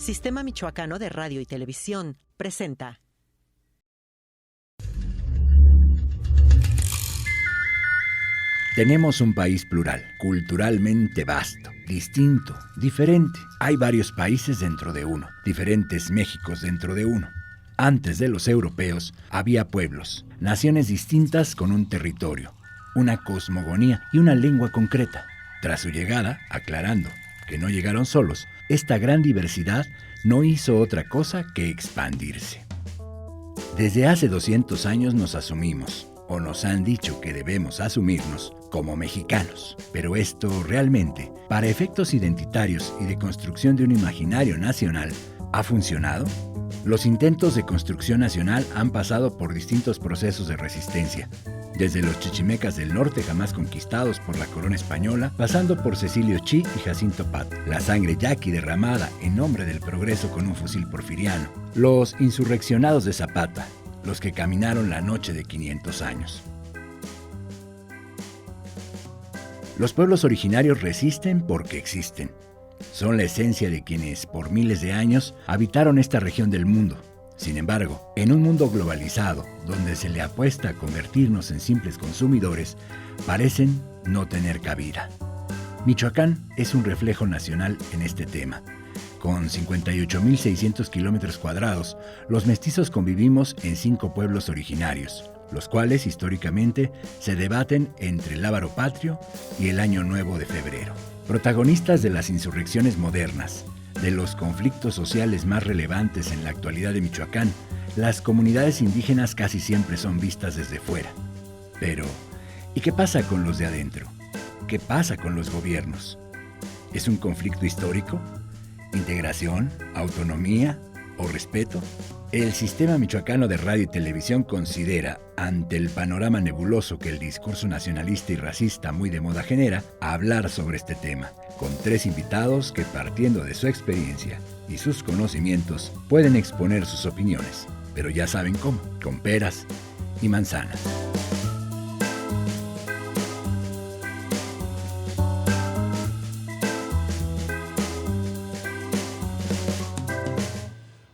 Sistema Michoacano de Radio y Televisión presenta. Tenemos un país plural, culturalmente vasto, distinto, diferente. Hay varios países dentro de uno, diferentes Méxicos dentro de uno. Antes de los europeos, había pueblos, naciones distintas con un territorio, una cosmogonía y una lengua concreta. Tras su llegada, aclarando que no llegaron solos, esta gran diversidad no hizo otra cosa que expandirse. Desde hace 200 años nos asumimos, o nos han dicho que debemos asumirnos, como mexicanos. Pero esto realmente, para efectos identitarios y de construcción de un imaginario nacional, ¿ha funcionado? Los intentos de construcción nacional han pasado por distintos procesos de resistencia, desde los chichimecas del norte jamás conquistados por la corona española, pasando por Cecilio Chi y Jacinto Pat, la sangre yaqui derramada en nombre del progreso con un fusil porfiriano, los insurreccionados de Zapata, los que caminaron la noche de 500 años. Los pueblos originarios resisten porque existen. Son la esencia de quienes por miles de años habitaron esta región del mundo. Sin embargo, en un mundo globalizado, donde se le apuesta a convertirnos en simples consumidores, parecen no tener cabida. Michoacán es un reflejo nacional en este tema. Con 58.600 kilómetros cuadrados, los mestizos convivimos en 5 pueblos originarios, los cuales históricamente se debaten entre el Lábaro Patrio y el Año Nuevo de Febrero. Protagonistas de las insurrecciones modernas, de los conflictos sociales más relevantes en la actualidad de Michoacán, las comunidades indígenas casi siempre son vistas desde fuera. Pero, ¿y qué pasa con los de adentro? ¿Qué pasa con los gobiernos? ¿Es un conflicto histórico? ¿Integración? ¿Autonomía? ¿O respeto? El Sistema Michoacano de Radio y Televisión considera, ante el panorama nebuloso que el discurso nacionalista y racista muy de moda genera, hablar sobre este tema, con 3 invitados que, partiendo de su experiencia y sus conocimientos, pueden exponer sus opiniones, pero ya saben cómo, con peras y manzanas.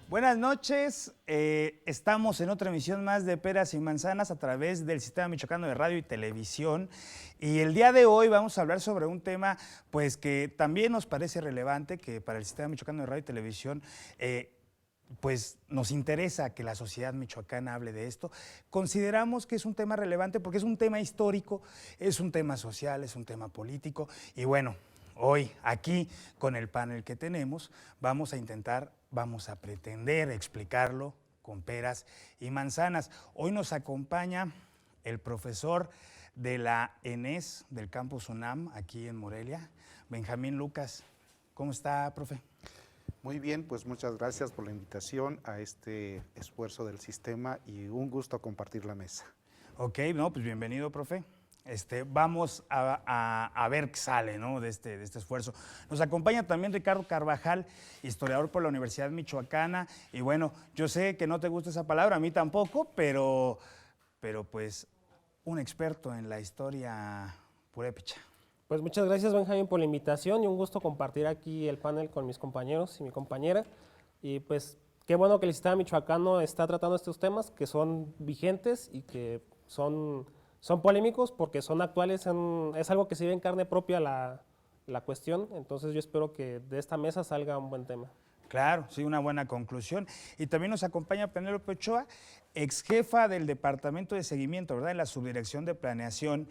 Buenas noches, estamos en otra emisión más de Peras y Manzanas a través del Sistema Michoacano de Radio y Televisión, y el día de hoy vamos a hablar sobre un tema pues que también nos parece relevante, que para el Sistema Michoacano de Radio y Televisión pues nos interesa que la sociedad michoacana hable de esto. Consideramos que es un tema relevante porque es un tema histórico, es un tema social, es un tema político, y bueno, hoy aquí con el panel que tenemos vamos a pretender explicarlo con peras y manzanas. Hoy nos acompaña el profesor de la ENES del campus UNAM aquí en Morelia, Benjamín Lucas. ¿Cómo está, profe? Muy bien, pues muchas gracias por la invitación a este esfuerzo del sistema y un gusto compartir la mesa. Ok, no, pues bienvenido, profe. Vamos a ver qué sale, ¿no?, de este esfuerzo. Nos acompaña también Ricardo Carvajal, historiador por la Universidad Michoacana, y bueno, yo sé que no te gusta esa palabra, a mí tampoco, pero pues un experto en la historia purépecha. Pues muchas gracias, Benjamín, por la invitación y un gusto compartir aquí el panel con mis compañeros y mi compañera. Y pues qué bueno que el Sistema Michoacano está tratando estos temas que son vigentes y que son polémicos porque son actuales, es algo que se vive en carne propia la cuestión. Entonces yo espero que de esta mesa salga un buen tema. Claro, sí, una buena conclusión. Y también nos acompaña Penélope Ochoa, ex jefa del Departamento de Seguimiento, ¿verdad?, en la Subdirección de Planeación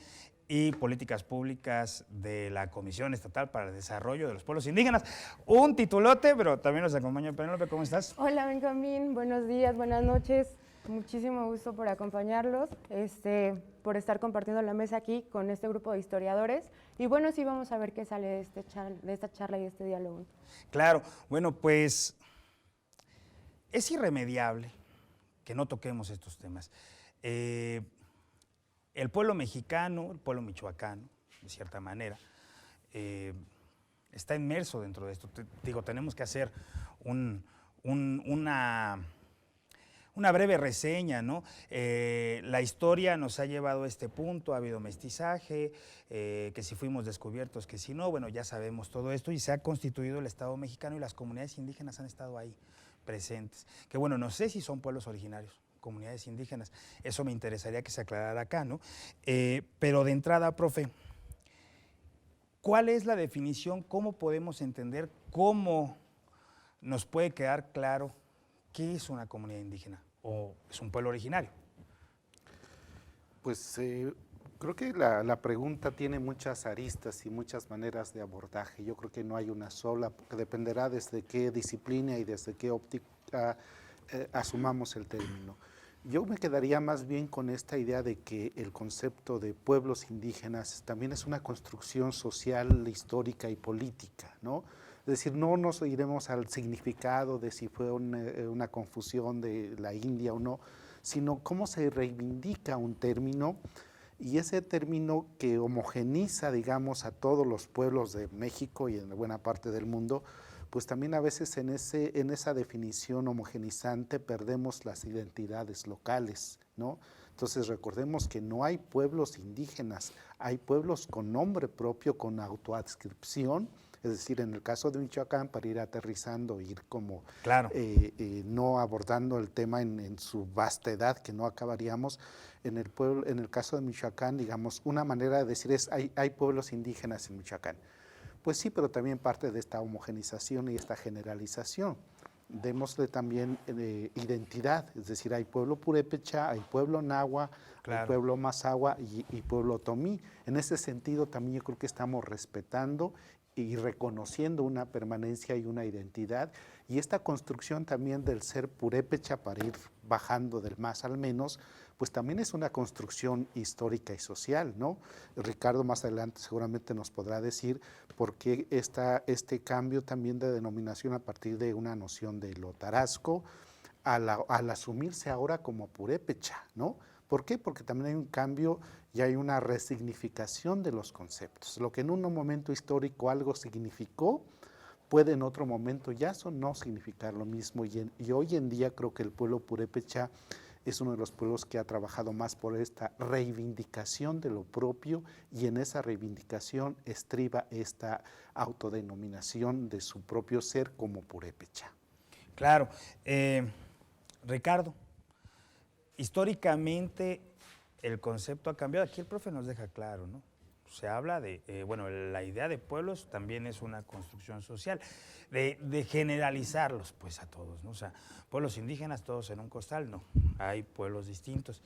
y Políticas Públicas de la Comisión Estatal para el Desarrollo de los Pueblos Indígenas. Un titulote, pero también nos acompaña Penélope. ¿Cómo estás? Hola, Benjamín, buenos días, buenas noches. Muchísimo gusto por acompañarlos, por estar compartiendo la mesa aquí con este grupo de historiadores. Y bueno, sí, vamos a ver qué sale de esta charla y de este diálogo. Claro, bueno, pues es irremediable que no toquemos estos temas. El pueblo mexicano, el pueblo michoacano, de cierta manera, está inmerso dentro de esto. Tenemos que hacer una breve reseña, ¿no? La historia nos ha llevado a este punto, ha habido mestizaje, que si fuimos descubiertos, que si no, bueno, ya sabemos todo esto y se ha constituido el Estado mexicano y las comunidades indígenas han estado ahí presentes. Que bueno, no sé si son pueblos originarios, comunidades indígenas, eso me interesaría que se aclarara acá, ¿no? Pero de entrada, profe, ¿cuál es la definición? ¿Cómo podemos entender? ¿Cómo nos puede quedar claro qué es una comunidad indígena o es un pueblo originario? Pues creo que la pregunta tiene muchas aristas y muchas maneras de abordaje. Yo creo que no hay una sola, porque dependerá desde qué disciplina y desde qué óptica asumamos el término. Yo me quedaría más bien con esta idea de que el concepto de pueblos indígenas también es una construcción social, histórica y política, ¿no? Es decir, no nos iremos al significado de si fue una confusión de la India o no, sino cómo se reivindica un término, y ese término que homogeniza, digamos, a todos los pueblos de México y en buena parte del mundo, pues también a veces en esa definición homogenizante perdemos las identidades locales, ¿no? Entonces recordemos que no hay pueblos indígenas, hay pueblos con nombre propio, con autoadscripción. Es decir, en el caso de Michoacán, para ir aterrizando, ir como claro. No abordando el tema en su vastedad, que no acabaríamos, en el caso de Michoacán, digamos, una manera de decir es, hay pueblos indígenas en Michoacán. Pues sí, pero también parte de esta homogenización y esta generalización. Démosle también identidad, es decir, hay pueblo purépecha, hay pueblo náhuatl, claro, hay pueblo mazahua y pueblo otomí. En ese sentido también yo creo que estamos respetando y reconociendo una permanencia y una identidad, y esta construcción también del ser purépecha para ir bajando del más al menos, pues también es una construcción histórica y social, ¿no? Ricardo más adelante seguramente nos podrá decir por qué este cambio también de denominación a partir de una noción de lo tarasco al asumirse ahora como purépecha, ¿no? ¿Por qué? Porque también hay un cambio y hay una resignificación de los conceptos. Lo que en un momento histórico algo significó, puede en otro momento ya no significar lo mismo. Y hoy en día creo que el pueblo purépecha es uno de los pueblos que ha trabajado más por esta reivindicación de lo propio, y en esa reivindicación estriba esta autodenominación de su propio ser como purépecha. Claro. Ricardo, históricamente el concepto ha cambiado. Aquí el profe nos deja claro, ¿no? Se habla de, bueno, la idea de pueblos también es una construcción social, de generalizarlos pues a todos, ¿no? O sea, pueblos indígenas todos en un costal, no, hay pueblos distintos.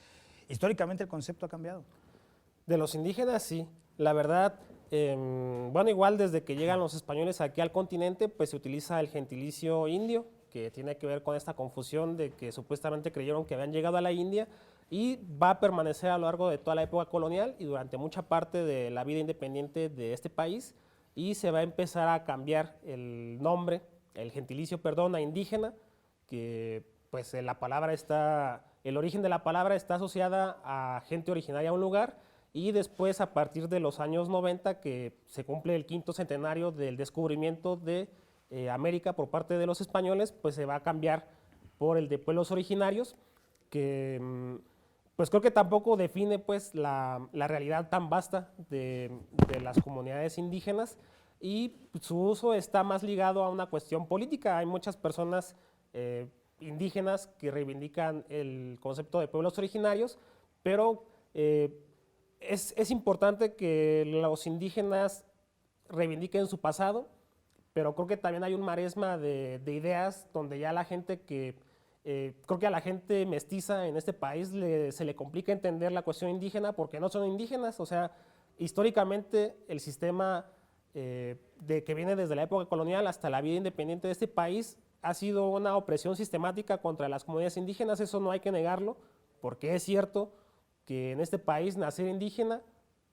Históricamente el concepto ha cambiado. De los indígenas, sí. La verdad, bueno, igual desde que llegan los españoles aquí al continente, pues se utiliza el gentilicio indio, que tiene que ver con esta confusión de que supuestamente creyeron que habían llegado a la India, y va a permanecer a lo largo de toda la época colonial y durante mucha parte de la vida independiente de este país, y se va a empezar a cambiar el nombre, el gentilicio, perdón, a indígena, que pues el origen de la palabra está asociada a gente originaria a un lugar, y después a partir de los años 90, que se cumple el 5º centenario del descubrimiento de América por parte de los españoles, pues se va a cambiar por el de pueblos originarios, que pues creo que tampoco define pues la realidad tan vasta de las comunidades indígenas, y su uso está más ligado a una cuestión política. Hay muchas personas indígenas que reivindican el concepto de pueblos originarios, pero es importante que los indígenas reivindiquen su pasado, pero creo que también hay un maresma de ideas donde ya la gente creo que a la gente mestiza en este país se le complica entender la cuestión indígena porque no son indígenas. O sea, históricamente el sistema que viene desde la época colonial hasta la vida independiente de este país ha sido una opresión sistemática contra las comunidades indígenas. Eso no hay que negarlo, porque es cierto que en este país nacer indígena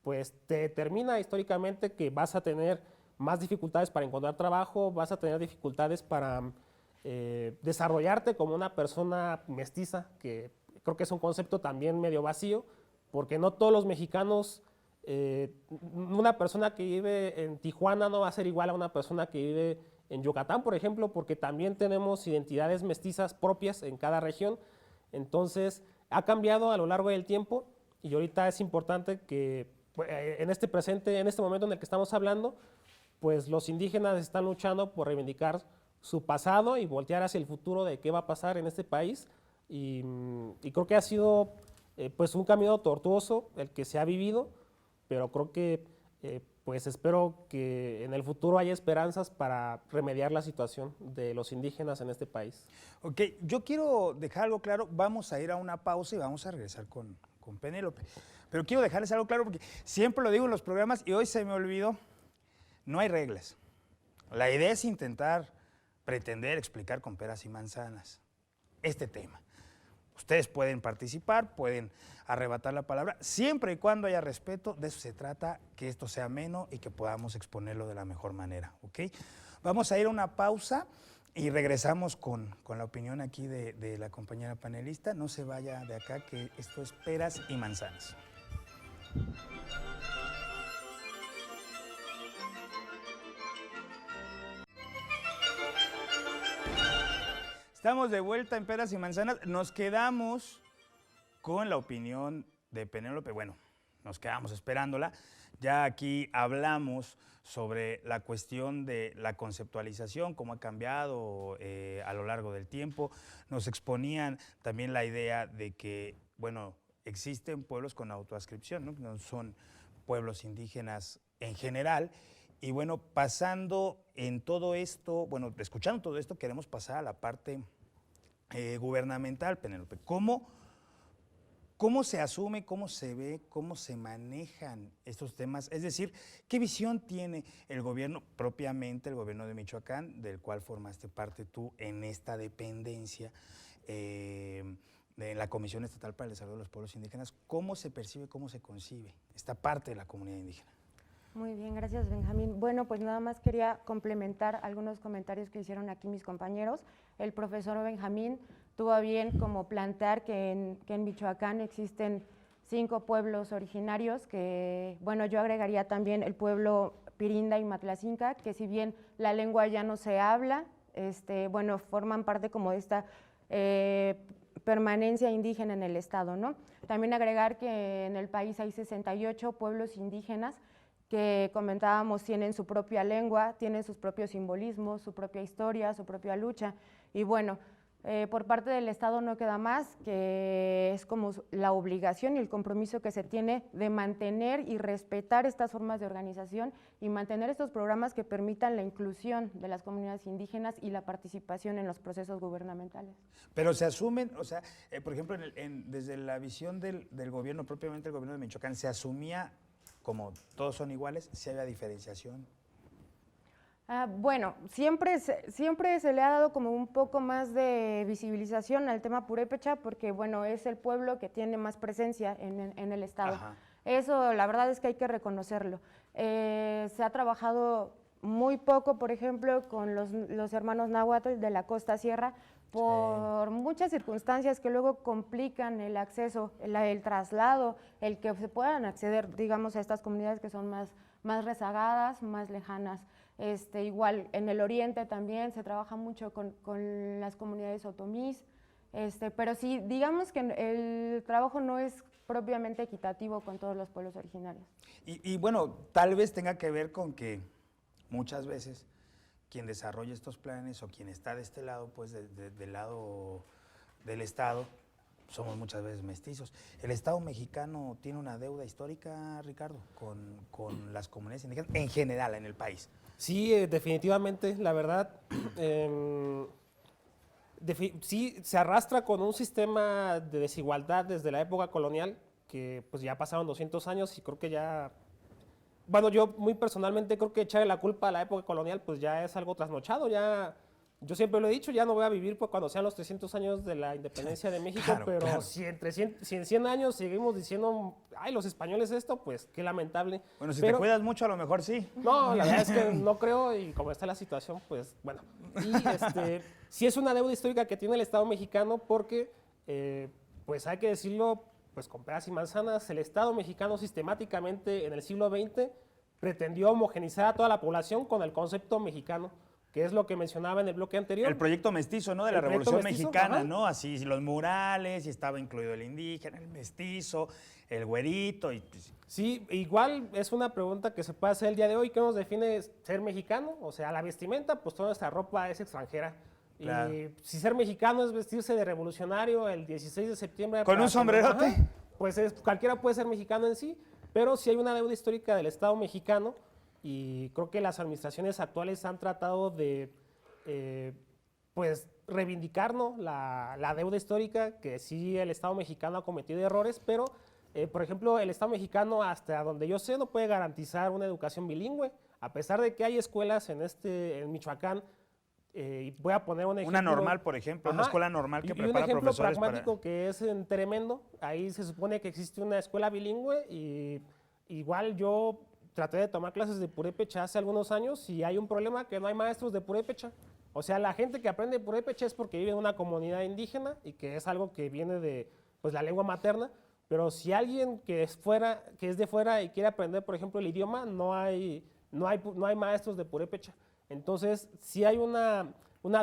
pues te determina históricamente que vas a tener más dificultades para encontrar trabajo, vas a tener dificultades para desarrollarte como una persona mestiza, que creo que es un concepto también medio vacío, porque no todos los mexicanos, una persona que vive en Tijuana no va a ser igual a una persona que vive en Yucatán, por ejemplo, porque también tenemos identidades mestizas propias en cada región. Entonces, ha cambiado a lo largo del tiempo y ahorita es importante que pues, en este presente, en este momento en el que estamos hablando, pues los indígenas están luchando por reivindicar su pasado y voltear hacia el futuro de qué va a pasar en este país. Y creo que ha sido pues un camino tortuoso el que se ha vivido, pero creo que pues espero que en el futuro haya esperanzas para remediar la situación de los indígenas en este país. Ok, yo quiero dejar algo claro, vamos a ir a una pausa y vamos a regresar con Penélope. Pero quiero dejarles algo claro porque siempre lo digo en los programas y hoy se me olvidó, no hay reglas. La idea es intentar pretender explicar con peras y manzanas este tema. Ustedes pueden participar, pueden arrebatar la palabra, siempre y cuando haya respeto, de eso se trata, que esto sea ameno y que podamos exponerlo de la mejor manera, ¿ok? Vamos a ir a una pausa y regresamos con la opinión aquí de la compañera panelista. No se vaya de acá, que esto es peras y manzanas. Estamos de vuelta en Peras y Manzanas. Nos quedamos con la opinión de Penélope. Bueno, nos quedamos esperándola. Ya aquí hablamos sobre la cuestión de la conceptualización, cómo ha cambiado a lo largo del tiempo. Nos exponían también la idea de que, bueno, existen pueblos con autoadscripción, ¿no? No son pueblos indígenas en general. Y bueno, pasando en todo esto, bueno, escuchando todo esto, queremos pasar a la parte gubernamental, Penélope. ¿Cómo se asume, cómo se ve, cómo se manejan estos temas? Es decir, ¿qué visión tiene el gobierno, propiamente el gobierno de Michoacán, del cual formaste parte tú en esta dependencia de la Comisión Estatal para el Desarrollo de los Pueblos Indígenas? ¿Cómo se percibe, cómo se concibe esta parte de la comunidad indígena? Muy bien, gracias, Benjamín. Bueno, pues nada más quería complementar algunos comentarios que hicieron aquí mis compañeros. El profesor Benjamín tuvo a bien como plantear que en Michoacán existen 5 pueblos originarios, que, bueno, yo agregaría también el pueblo Pirinda y Matlacinca, que si bien la lengua ya no se habla, bueno, forman parte como de esta permanencia indígena en el estado, ¿no? También agregar que en el país hay 68 pueblos indígenas que comentábamos tienen su propia lengua, tienen sus propios simbolismos, su propia historia, su propia lucha. Y bueno, por parte del Estado no queda más que es como la obligación y el compromiso que se tiene de mantener y respetar estas formas de organización y mantener estos programas que permitan la inclusión de las comunidades indígenas y la participación en los procesos gubernamentales. Pero se asumen, o sea, por ejemplo, desde la visión del gobierno, propiamente el gobierno de Michoacán, se asumía como todos son iguales, si había diferenciación. Bueno, siempre se le ha dado como un poco más de visibilización al tema purépecha porque, bueno, es el pueblo que tiene más presencia en el estado. Ajá. Eso, la verdad es que hay que reconocerlo. Se ha trabajado muy poco, por ejemplo, con los hermanos náhuatl de la Costa Sierra, por muchas circunstancias que luego complican el acceso, el traslado, el que se puedan acceder, digamos, a estas comunidades que son más rezagadas, más lejanas. Igual en el oriente también se trabaja mucho con las comunidades otomís, pero sí, digamos que el trabajo no es propiamente equitativo con todos los pueblos originarios. Y bueno, tal vez tenga que ver con que muchas veces quien desarrolla estos planes o quien está de este lado, pues del lado del Estado, somos muchas veces mestizos. ¿El Estado mexicano tiene una deuda histórica, Ricardo, con las comunidades indígenas en general en el país? Sí, definitivamente, la verdad, sí se arrastra con un sistema de desigualdad desde la época colonial, que pues ya pasaron 200 años y creo que ya... Bueno, yo muy personalmente creo que echarle la culpa a la época colonial pues ya es algo trasnochado, ya, yo siempre lo he dicho, ya no voy a vivir pues, cuando sean los 300 años de la independencia de México, claro, pero claro. Si en 100 años seguimos diciendo, ay, los españoles esto, pues qué lamentable. Bueno, si te cuidas mucho a lo mejor sí. No, la verdad es que no creo y como está la situación, pues bueno. Y sí es una deuda histórica que tiene el Estado mexicano porque, pues hay que decirlo, pues con peras y manzanas, el Estado mexicano sistemáticamente en el siglo XX pretendió homogenizar a toda la población con el concepto mexicano, que es lo que mencionaba en el bloque anterior. El proyecto mestizo, ¿no? De la El proyecto Revolución mestizo, Mexicana, ajá. ¿no? Así, los murales, y estaba incluido el indígena, el mestizo, el güerito. Y, pues, Sí, igual es una pregunta que se puede hacer el día de hoy. ¿Qué nos define ser mexicano? O sea, la vestimenta, pues toda nuestra ropa es extranjera. Claro. Y si ser mexicano es vestirse de revolucionario el 16 de septiembre. ¿Con un sombrerote? Ajá, pues cualquiera puede ser mexicano en sí, pero sí hay una deuda histórica del Estado mexicano y creo que las administraciones actuales han tratado de, pues, reivindicar, ¿no?, la deuda histórica, que sí el Estado mexicano ha cometido errores, pero, por ejemplo, el Estado mexicano, hasta donde yo sé, no puede garantizar una educación bilingüe, a pesar de que hay escuelas en Michoacán. Y voy a poner un ejemplo. una normal, por ejemplo, una Ajá. escuela normal que Y un prepara ejemplo profesores pragmático para... que es en Tremendo. Ahí se supone que existe una escuela bilingüe y igual yo traté de tomar clases de purépecha hace algunos años y hay un problema que no hay maestros de purépecha. O sea, la gente que aprende purépecha es porque vive en una comunidad indígena y que es algo que viene de, pues, la lengua materna. Pero si alguien que es de fuera y quiere aprender, por ejemplo, el idioma, no hay maestros de purépecha. Entonces, sí hay una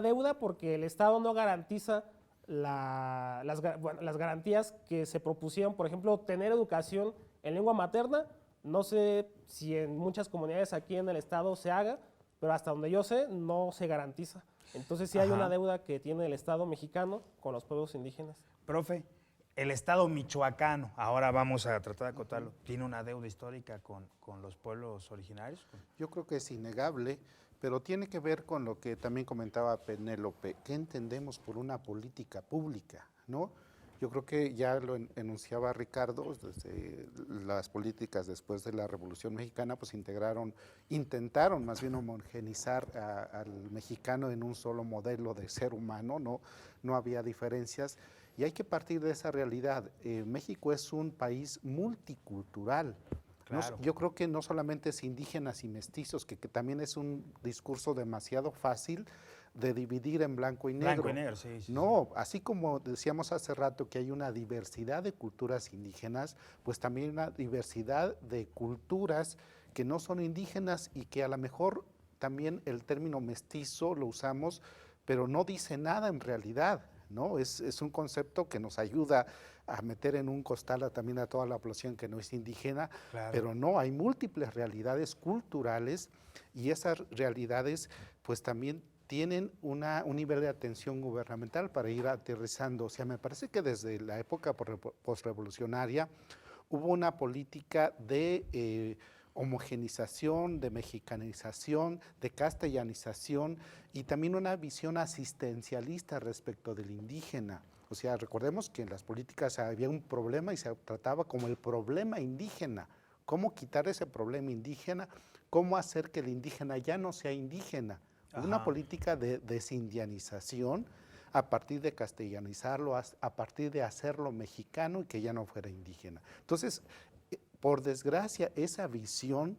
deuda porque el Estado no garantiza las garantías que se propusieron. Por ejemplo, tener educación en lengua materna. No sé si en muchas comunidades aquí en el Estado se haga, pero hasta donde yo sé, no se garantiza. Entonces, sí hay una deuda que tiene el Estado mexicano con los pueblos indígenas. Profe, el Estado michoacano, ahora vamos a tratar de acotarlo, ¿tiene una deuda histórica con los pueblos originarios? Yo creo que es innegable, pero tiene que ver con lo que también comentaba Penélope. ¿Qué entendemos por una política pública, no? Yo creo que ya lo enunciaba Ricardo, desde las políticas después de la Revolución Mexicana, pues intentaron más bien homogenizar al mexicano en un solo modelo de ser humano, no había diferencias, y hay que partir de esa realidad. México es un país multicultural. Claro. Yo creo que no solamente es indígenas y mestizos, que también es un discurso demasiado fácil de dividir en blanco y negro. Blanco y negro, sí. No, así como decíamos hace rato que hay una diversidad de culturas indígenas, pues también una diversidad de culturas que no son indígenas y que a lo mejor también el término mestizo lo usamos, pero no dice nada en realidad, ¿no? Es un concepto que nos ayuda a meter en un costal también a toda la población que no es indígena, Claro. pero no, hay múltiples realidades culturales y esas realidades pues también tienen un nivel de atención gubernamental para ir aterrizando. O sea, me parece que desde la época postrevolucionaria hubo una política de homogenización, de mexicanización, de castellanización y también una visión asistencialista respecto del indígena. O sea, recordemos que en las políticas había un problema y se trataba como el problema indígena. ¿Cómo quitar ese problema indígena? ¿Cómo hacer que el indígena ya no sea indígena? Una política de desindianización a partir de castellanizarlo, a partir de hacerlo mexicano y que ya no fuera indígena. Entonces, por desgracia, esa visión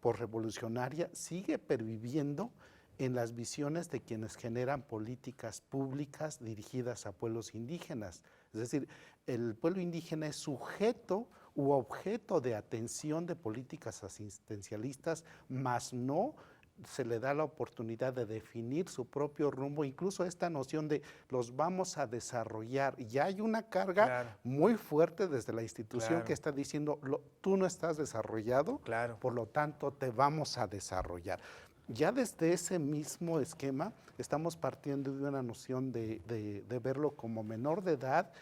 posrevolucionaria sigue perviviendo en las visiones de quienes generan políticas públicas dirigidas a pueblos indígenas. Es decir, el pueblo indígena es sujeto u objeto de atención de políticas asistencialistas, mas no se le da la oportunidad de definir su propio rumbo, incluso esta noción de los vamos a desarrollar. Ya hay una carga muy fuerte desde la institución que está diciendo, tú no estás desarrollado, por lo tanto te vamos a desarrollar. Ya desde ese mismo esquema estamos partiendo de una noción de verlo como menor de edad,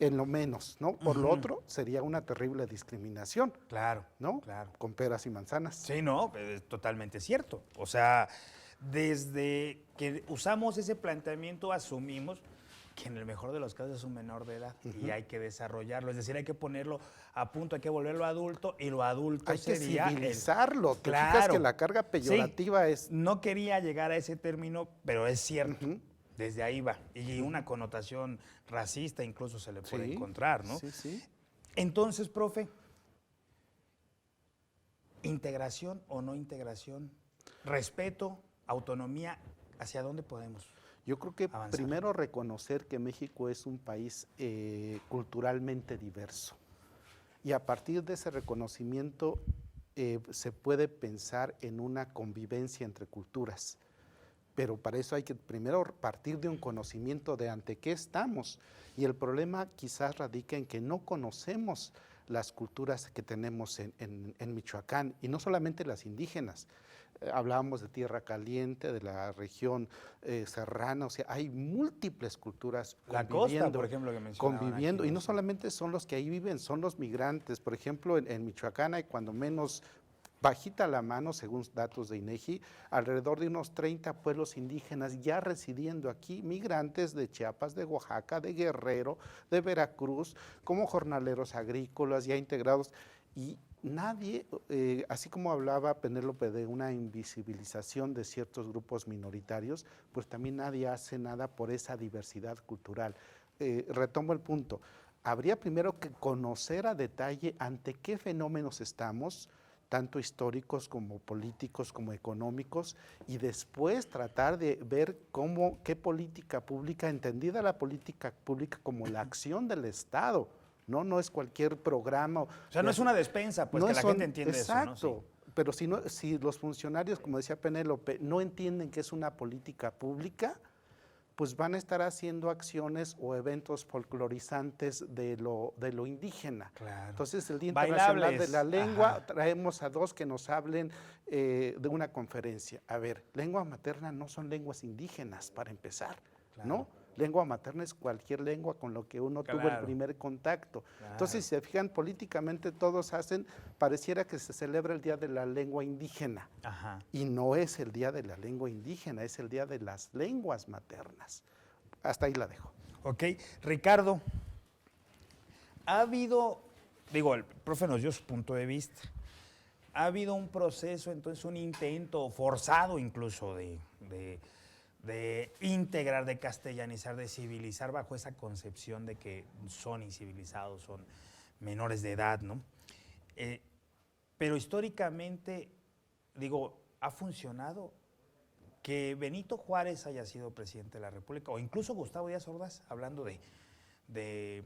en lo menos, ¿no? Por lo otro, sería una terrible discriminación. Claro, ¿no? claro. Con peras y manzanas. Sí, no, es totalmente cierto. O sea, desde que usamos ese planteamiento, asumimos que en el mejor de los casos es un menor de edad y hay que desarrollarlo. Es decir, hay que ponerlo a punto, hay que volverlo adulto y lo adulto sería... Hay que civilizarlo. Te Claro. fijas que la carga peyorativa es... No quería llegar a ese término, pero es cierto. Desde ahí va. Y una connotación racista incluso se le puede encontrar, ¿no? Sí, sí. Entonces, profe, ¿integración o no integración? Respeto, autonomía, ¿hacia dónde podemos? Yo creo que avanzar? Primero reconocer que México es un país culturalmente diverso. Y a partir de ese reconocimiento se puede pensar en una convivencia entre culturas. pero para eso hay que primero partir de un conocimiento de ante qué estamos. Y el problema quizás radica en que no conocemos las culturas que tenemos en Michoacán, y no solamente las indígenas. Hablábamos de Tierra Caliente, de la región serrana, o sea, hay múltiples culturas La conviviendo. costa, por ejemplo, que mencionaban Conviviendo, aquí, y no sí. solamente son los que ahí viven, son los migrantes. Por ejemplo, en Michoacán hay cuando menos bajita la mano, según datos de INEGI, alrededor de unos 30 pueblos indígenas ya residiendo aquí, migrantes de Chiapas, de Oaxaca, de Guerrero, de Veracruz, como jornaleros agrícolas ya integrados. Y nadie, así como hablaba Penélope de una invisibilización de ciertos grupos minoritarios, pues también nadie hace nada por esa diversidad cultural. Retomo el punto. Habría primero que conocer a detalle ante qué fenómenos estamos, tanto históricos como políticos como económicos, y después tratar de ver qué política pública, entendida la política pública como la acción del Estado, no es cualquier programa. O sea, no es una despensa, pues que la gente entiende exacto, eso, ¿no? Sí. Pero si los funcionarios, como decía Penélope, no entienden que es una política pública, pues van a estar haciendo acciones o eventos folclorizantes de lo indígena. Claro. Entonces, el Día Internacional de la Lengua, Ajá. traemos a dos que nos hablen de una conferencia. A ver, lengua materna no son lenguas indígenas, para empezar, Claro. ¿no? Lengua materna es cualquier lengua con lo que uno tuvo el Claro. primer contacto. Claro. Entonces, si se fijan, políticamente todos pareciera que se celebra el Día de la Lengua Indígena. Ajá. Y no es el Día de la Lengua Indígena, es el Día de las Lenguas Maternas. Hasta ahí la dejo. Ok, Ricardo, ha habido, digo, el profe nos dio su punto de vista, ha habido un proceso, entonces un intento forzado incluso de integrar, de castellanizar, de civilizar bajo esa concepción de que son incivilizados, son menores de edad, ¿no? Pero históricamente, digo, ¿ha funcionado? Que Benito Juárez haya sido presidente de la República, o incluso Gustavo Díaz Ordaz, hablando de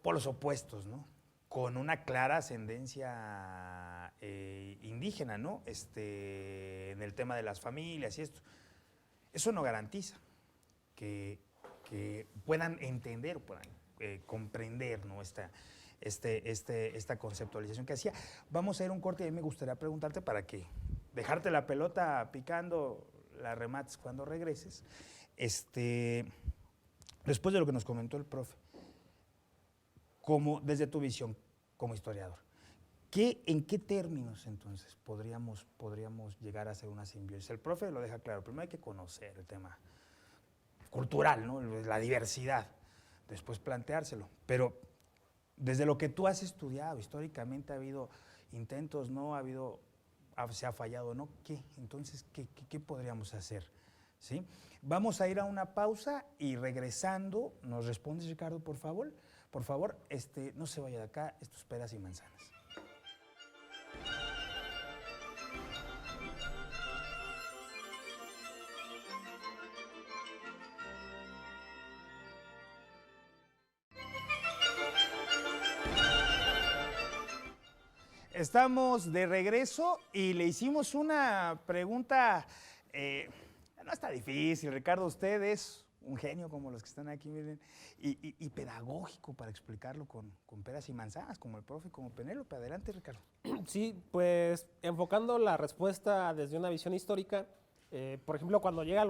polos opuestos, ¿no? Con una clara ascendencia indígena, ¿no? En el tema de las familias y esto. Eso no garantiza que puedan entender, puedan comprender, ¿no? Esta conceptualización que hacía. Vamos a ir a un corte y a mí me gustaría preguntarte para que dejarte la pelota picando, la remates cuando regreses. Después de lo que nos comentó el profe, desde tu visión como historiador, ¿en qué términos entonces podríamos llegar a hacer una simbiosis? El profe lo deja claro, primero hay que conocer el tema cultural, ¿no? La diversidad, después planteárselo, pero desde lo que tú has estudiado, históricamente ha habido intentos, ¿no? Se ha fallado, ¿no? Entonces, ¿qué podríamos hacer? ¿Sí? Vamos a ir a una pausa y regresando, ¿nos respondes, Ricardo, por favor? Por favor, no se vaya de acá, esto es Peras y Manzanas. Estamos de regreso y le hicimos una pregunta, no está difícil, Ricardo, usted es un genio como los que están aquí, miren, y pedagógico para explicarlo con peras y manzanas, como el profe, como Penélope. Adelante, Ricardo. Sí, pues enfocando la respuesta desde una visión histórica, por ejemplo, cuando llega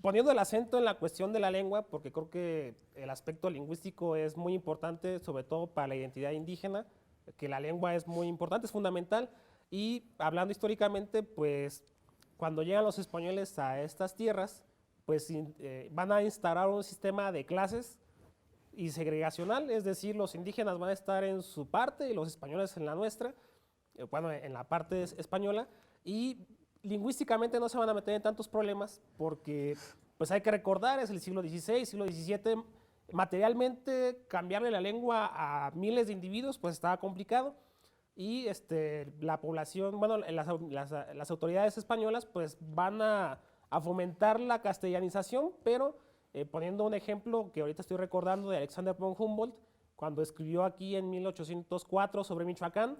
poniendo el acento en la cuestión de la lengua, porque creo que el aspecto lingüístico es muy importante, sobre todo para la identidad indígena, que la lengua es muy importante, es fundamental, y hablando históricamente, pues cuando llegan los españoles a estas tierras, pues van a instaurar un sistema de clases y segregacional, es decir, los indígenas van a estar en su parte y los españoles en la nuestra, en la parte española, y lingüísticamente no se van a meter en tantos problemas porque, pues hay que recordar, es el siglo XVI, siglo XVII, materialmente cambiarle la lengua a miles de individuos pues estaba complicado y la población, las autoridades españolas pues van a fomentar la castellanización, pero poniendo un ejemplo que ahorita estoy recordando de Alexander von Humboldt, cuando escribió aquí en 1804 sobre Michoacán,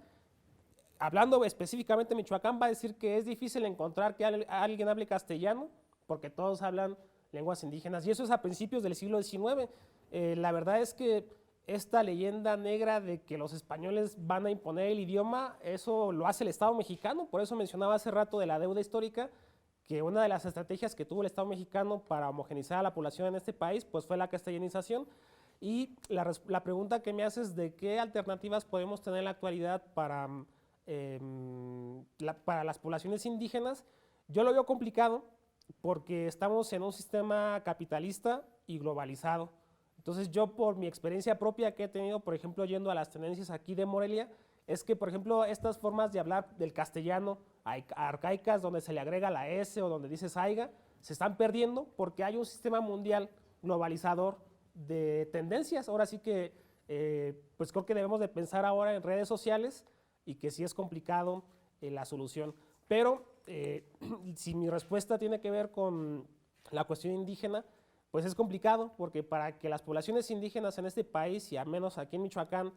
hablando específicamente de Michoacán, va a decir que es difícil encontrar que alguien hable castellano, porque todos hablan lenguas indígenas, y eso es a principios del siglo XIX. La verdad es que esta leyenda negra de que los españoles van a imponer el idioma, eso lo hace el Estado mexicano, por eso mencionaba hace rato de la deuda histórica, que una de las estrategias que tuvo el Estado mexicano para homogeneizar a la población en este país, pues fue la castellanización. Y la pregunta que me haces de qué alternativas podemos tener en la actualidad para las poblaciones indígenas, yo lo veo complicado porque estamos en un sistema capitalista y globalizado. Entonces yo por mi experiencia propia que he tenido, por ejemplo, yendo a las tenencias aquí de Morelia, es que, por ejemplo, estas formas de hablar del castellano arcaicas, donde se le agrega la S o donde dice saiga, se están perdiendo porque hay un sistema mundial globalizador de tendencias. Ahora sí que, pues creo que debemos de pensar ahora en redes sociales y que sí es complicado la solución. Pero si mi respuesta tiene que ver con la cuestión indígena, pues es complicado porque para que las poblaciones indígenas en este país y al menos aquí en Michoacán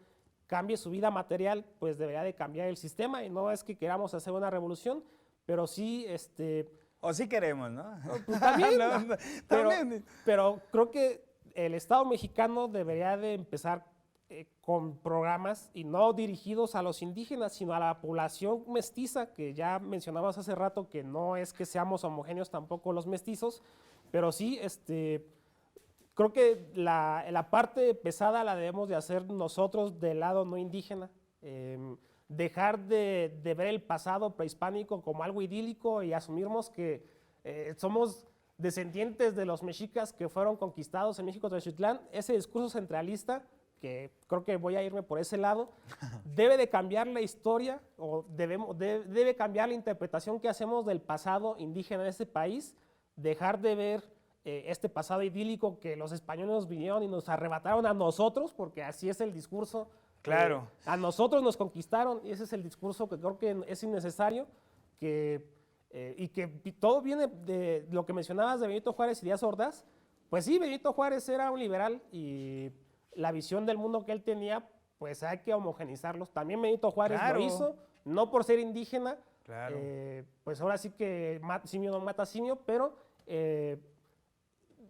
cambie su vida material, pues debería de cambiar el sistema y no es que queramos hacer una revolución, pero sí O sí queremos, ¿no? pues también, No, también. pero creo que el Estado mexicano debería de empezar con programas y no dirigidos a los indígenas, sino a la población mestiza, que ya mencionabas hace rato que no es que seamos homogéneos tampoco los mestizos, pero sí, creo que la parte pesada la debemos de hacer nosotros del lado no indígena. Dejar de ver el pasado prehispánico como algo idílico y asumirnos que somos descendientes de los mexicas que fueron conquistados en México Tenochtitlán. Ese discurso centralista, que creo que voy a irme por ese lado, debe de cambiar la historia o debe cambiar la interpretación que hacemos del pasado indígena de este país, dejar de ver este pasado idílico que los españoles vinieron y nos arrebataron a nosotros, porque así es el discurso. Claro. A nosotros nos conquistaron y ese es el discurso que creo que es innecesario, y que todo viene de lo que mencionabas de Benito Juárez y Díaz Ordaz. Pues sí, Benito Juárez era un liberal y la visión del mundo que él tenía, pues hay que homogenizarlos. También Benito Juárez Claro. lo hizo, no por ser indígena, Claro. pues ahora sí que simio no mata simio, pero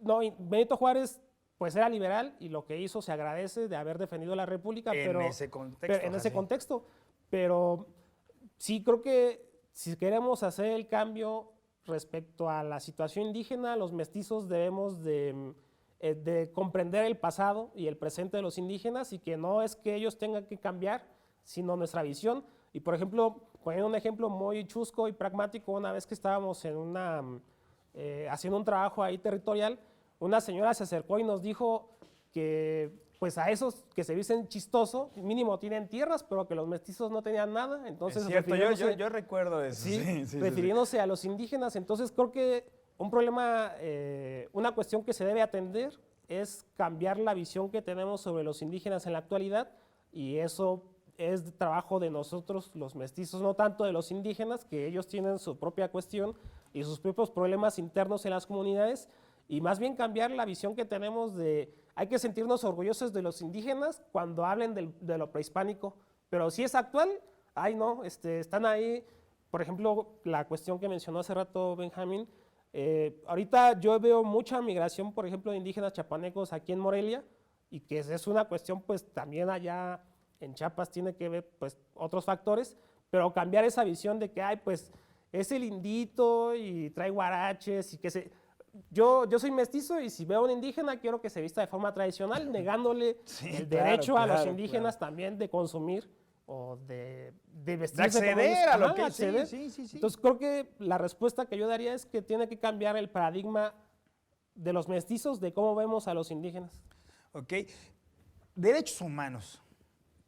no, Benito Juárez pues era liberal y lo que hizo se agradece de haber defendido la República, En ese contexto, pero en ese así. contexto. Pero sí creo que si queremos hacer el cambio respecto a la situación indígena, los mestizos debemos de comprender el pasado y el presente de los indígenas y que no es que ellos tengan que cambiar, sino nuestra visión. Y por ejemplo, poniendo un ejemplo muy chusco y pragmático, una vez que estábamos en haciendo un trabajo ahí territorial, una señora se acercó y nos dijo que pues a esos que se dicen chistoso, mínimo tienen tierras, pero que los mestizos no tenían nada. Entonces, Es cierto, yo recuerdo eso. sí, Sí, refiriéndose a los indígenas. Entonces creo que un problema, una cuestión que se debe atender es cambiar la visión que tenemos sobre los indígenas en la actualidad, y eso es trabajo de nosotros los mestizos, no tanto de los indígenas, que ellos tienen su propia cuestión y sus propios problemas internos en las comunidades, y más bien cambiar la visión que tenemos de hay que sentirnos orgullosos de los indígenas cuando hablen de lo prehispánico, pero si es actual, ay no, están ahí. Por ejemplo, la cuestión que mencionó hace rato Benjamín, ahorita yo veo mucha migración, por ejemplo, de indígenas chapanecos aquí en Morelia, y que es una cuestión pues también allá en Chiapas tiene que ver pues otros factores, pero cambiar esa visión de que ay pues es el indito y trae guaraches y que yo soy mestizo y si veo a un indígena quiero que se vista de forma tradicional, negándole el derecho a los indígenas también de consumir o de vestirse de como ellos. acceder a lo Ajá, que acceder. sí. Entonces creo que la respuesta que yo daría es que tiene que cambiar el paradigma de los mestizos de cómo vemos a los indígenas. Ok. Derechos humanos,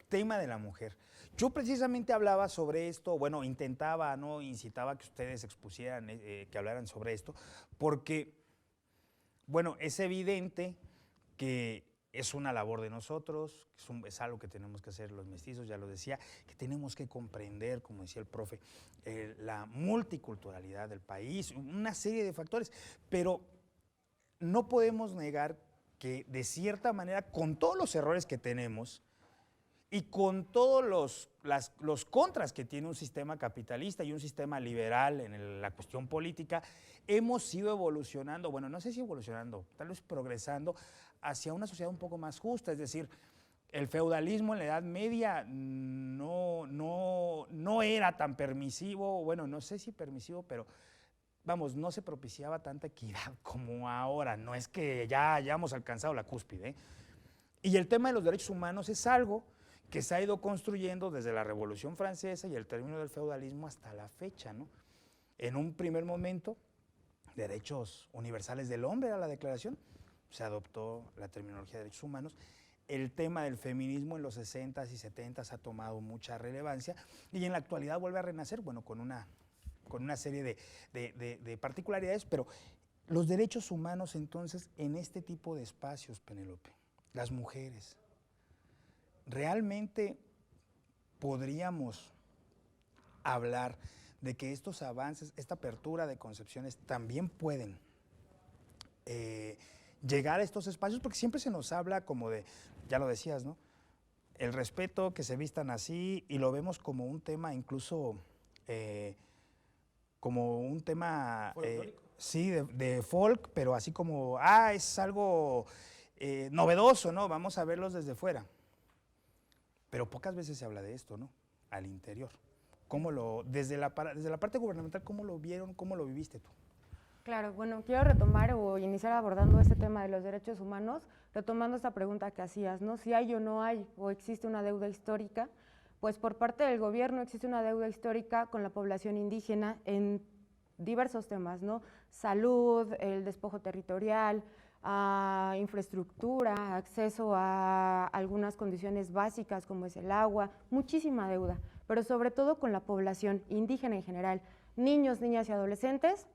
tema de la mujer. Yo precisamente hablaba sobre esto, bueno, intentaba, no incitaba que ustedes expusieran, que hablaran sobre esto, porque, bueno, es evidente que es una labor de nosotros, es algo que tenemos que hacer los mestizos, ya lo decía, que tenemos que comprender, como decía el profe, la multiculturalidad del país, una serie de factores, pero no podemos negar que de cierta manera, con todos los errores que tenemos, y con todos los contras que tiene un sistema capitalista y un sistema liberal en la cuestión política, hemos ido evolucionando, bueno, no sé si evolucionando, tal vez progresando hacia una sociedad un poco más justa, es decir, el feudalismo en la Edad Media no era tan permisivo, bueno, no sé si permisivo, pero vamos, no se propiciaba tanta equidad como ahora, no es que ya hayamos alcanzado la cúspide, ¿eh? Y el tema de los derechos humanos es algo que se ha ido construyendo desde la Revolución Francesa y el término del feudalismo hasta la fecha, ¿no? En un primer momento, derechos universales del hombre era la declaración, se adoptó la terminología de derechos humanos. El tema del feminismo en los 60s y 70s ha tomado mucha relevancia y en la actualidad vuelve a renacer, bueno, con una serie de particularidades, pero los derechos humanos entonces en este tipo de espacios, Penélope, las mujeres, ¿realmente podríamos hablar de que estos avances, esta apertura de concepciones también pueden llegar a estos espacios? Porque siempre se nos habla como de, ya lo decías, ¿no? El respeto, que se vistan así, y lo vemos como un tema incluso, como un tema, sí, de folk, pero así como, es algo novedoso, ¿no? Vamos a verlos desde fuera. Pero pocas veces se habla de esto, ¿no? Al interior. Desde la parte gubernamental, ¿cómo lo vieron, cómo lo viviste tú? Claro, bueno, quiero retomar o iniciar abordando este tema de los derechos humanos, retomando esta pregunta que hacías, ¿no? Si hay o no hay, o existe una deuda histórica, pues por parte del gobierno existe una deuda histórica con la población indígena en diversos temas, ¿no? Salud, el despojo territorial, infraestructura, acceso a algunas condiciones básicas como es el agua, muchísima deuda, pero sobre todo con la población indígena en general, niños, niñas y adolescentes,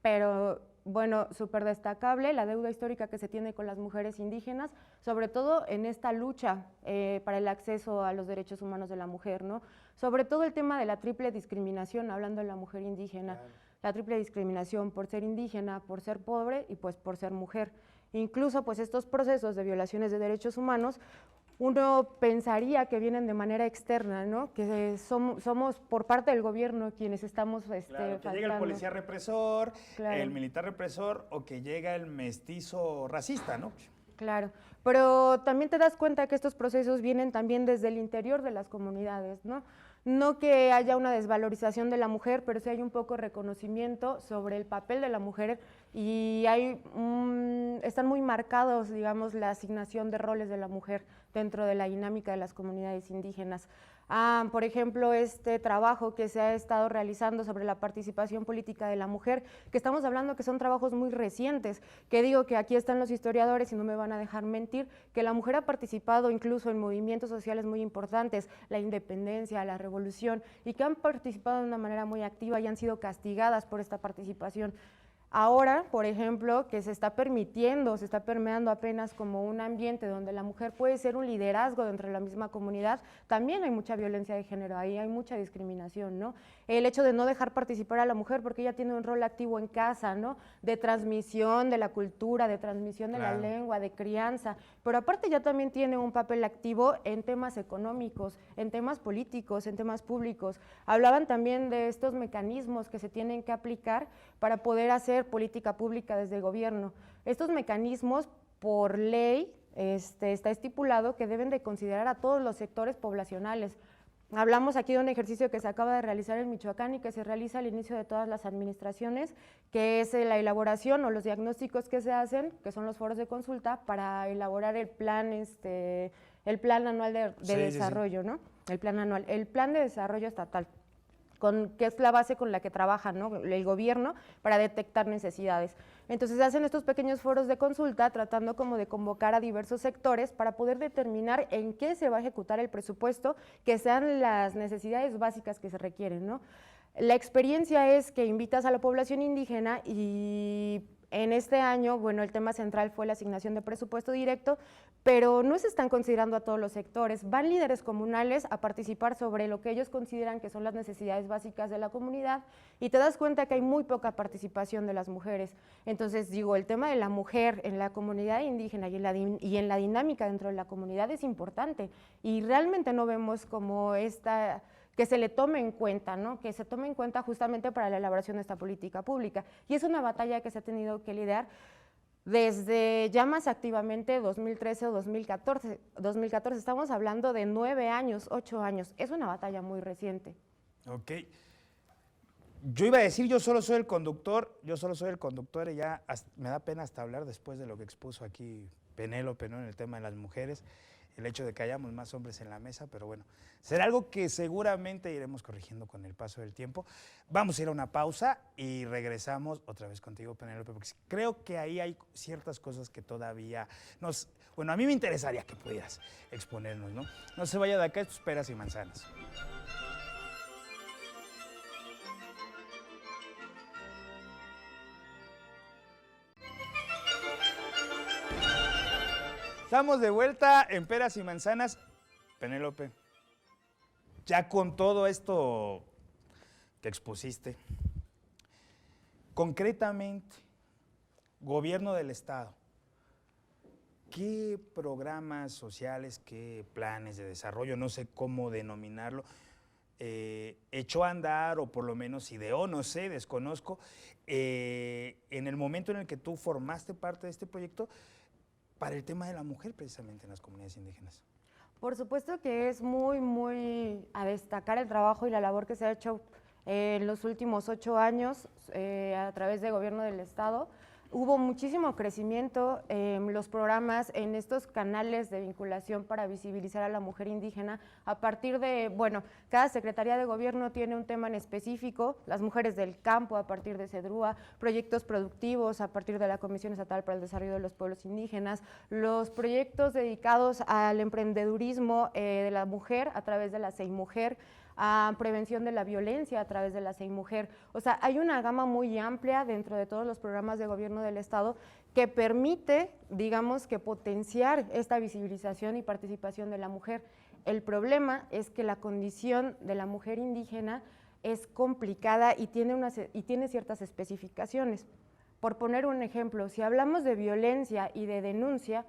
pero bueno, súper destacable la deuda histórica que se tiene con las mujeres indígenas, sobre todo en esta lucha para el acceso a los derechos humanos de la mujer, ¿no? Sobre todo el tema de la triple discriminación, hablando de la mujer indígena, claro. La triple discriminación por ser indígena, por ser pobre y pues por ser mujer. Incluso pues estos procesos de violaciones de derechos humanos, uno pensaría que vienen de manera externa, ¿no? Que somos por parte del gobierno quienes estamos claro, que llega el policía represor, claro. El militar represor o que llega el mestizo racista, ¿no? Claro, pero también te das cuenta que estos procesos vienen también desde el interior de las comunidades, ¿no? No que haya una desvalorización de la mujer, pero sí hay un poco de reconocimiento sobre el papel de la mujer y están muy marcados, digamos, la asignación de roles de la mujer dentro de la dinámica de las comunidades indígenas. Por ejemplo, este trabajo que se ha estado realizando sobre la participación política de la mujer, que estamos hablando que son trabajos muy recientes, que digo que aquí están los historiadores y no me van a dejar mentir, que la mujer ha participado incluso en movimientos sociales muy importantes, la independencia, la revolución, y que han participado de una manera muy activa y han sido castigadas por esta participación. Ahora, por ejemplo, que se está permeando apenas como un ambiente donde la mujer puede ser un liderazgo dentro de la misma comunidad, también hay mucha violencia de género, ahí hay mucha discriminación, ¿no? El hecho de no dejar participar a la mujer porque ella tiene un rol activo en casa, ¿no? De transmisión de la cultura, de transmisión de la lengua, de crianza, pero aparte ya también tiene un papel activo en temas económicos, en temas políticos, en temas públicos. Hablaban también de estos mecanismos que se tienen que aplicar para poder hacer política pública desde el gobierno. Estos mecanismos, por ley, está estipulado que deben de considerar a todos los sectores poblacionales. Hablamos aquí de un ejercicio que se acaba de realizar en Michoacán y que se realiza al inicio de todas las administraciones, que es la elaboración o los diagnósticos que se hacen, que son los foros de consulta, para elaborar el plan anual de desarrollo, ¿no? El plan anual, el plan de desarrollo estatal, que es la base con la que trabaja, ¿no? El gobierno para detectar necesidades. Entonces se hacen estos pequeños foros de consulta tratando como de convocar a diversos sectores para poder determinar en qué se va a ejecutar el presupuesto, que sean las necesidades básicas que se requieren, ¿no? La experiencia es que invitas a la población indígena y En este año, bueno, el tema central fue la asignación de presupuesto directo, pero no se están considerando a todos los sectores. Van líderes comunales a participar sobre lo que ellos consideran que son las necesidades básicas de la comunidad y te das cuenta que hay muy poca participación de las mujeres. Entonces, digo, el tema de la mujer en la comunidad indígena y en la dinámica dentro de la comunidad es importante y realmente no vemos como que se le tome en cuenta, ¿no? Que se tome en cuenta justamente para la elaboración de esta política pública. Y es una batalla que se ha tenido que lidiar desde ya más activamente 2013 o 2014. 2014, estamos hablando de 9 años, 8 años. Es una batalla muy reciente. Ok. Yo iba a decir, yo solo soy el conductor y ya me da pena hasta hablar después de lo que expuso aquí Penélope, ¿no? En el tema de las mujeres. El hecho de que hayamos más hombres en la mesa, pero bueno, será algo que seguramente iremos corrigiendo con el paso del tiempo. Vamos a ir a una pausa y regresamos otra vez contigo, Penélope, porque creo que ahí hay ciertas cosas que todavía a mí me interesaría que pudieras exponernos, ¿no? No se vaya de acá, estos peras y manzanas. Estamos de vuelta en Peras y Manzanas. Penélope, ya con todo esto que expusiste, concretamente, gobierno del Estado, ¿qué programas sociales, qué planes de desarrollo, no sé cómo denominarlo, echó a andar o por lo menos ideó, no sé, desconozco, en el momento en el que tú formaste parte de este proyecto, para el tema de la mujer precisamente en las comunidades indígenas? Por supuesto que es muy a destacar el trabajo y la labor que se ha hecho en los últimos 8 años a través del gobierno del Estado. Hubo muchísimo crecimiento en los programas, en estos canales de vinculación para visibilizar a la mujer indígena a partir de, cada Secretaría de Gobierno tiene un tema en específico, las mujeres del campo a partir de CEDRUA, proyectos productivos a partir de la Comisión Estatal para el Desarrollo de los Pueblos Indígenas, los proyectos dedicados al emprendedurismo de la mujer a través de la CEIMujer, a prevención de la violencia a través de la CEIMujer. O sea, hay una gama muy amplia dentro de todos los programas de gobierno del Estado que permite, digamos, que potenciar esta visibilización y participación de la mujer. El problema es que la condición de la mujer indígena es complicada y tiene ciertas especificaciones. Por poner un ejemplo, si hablamos de violencia y de denuncia,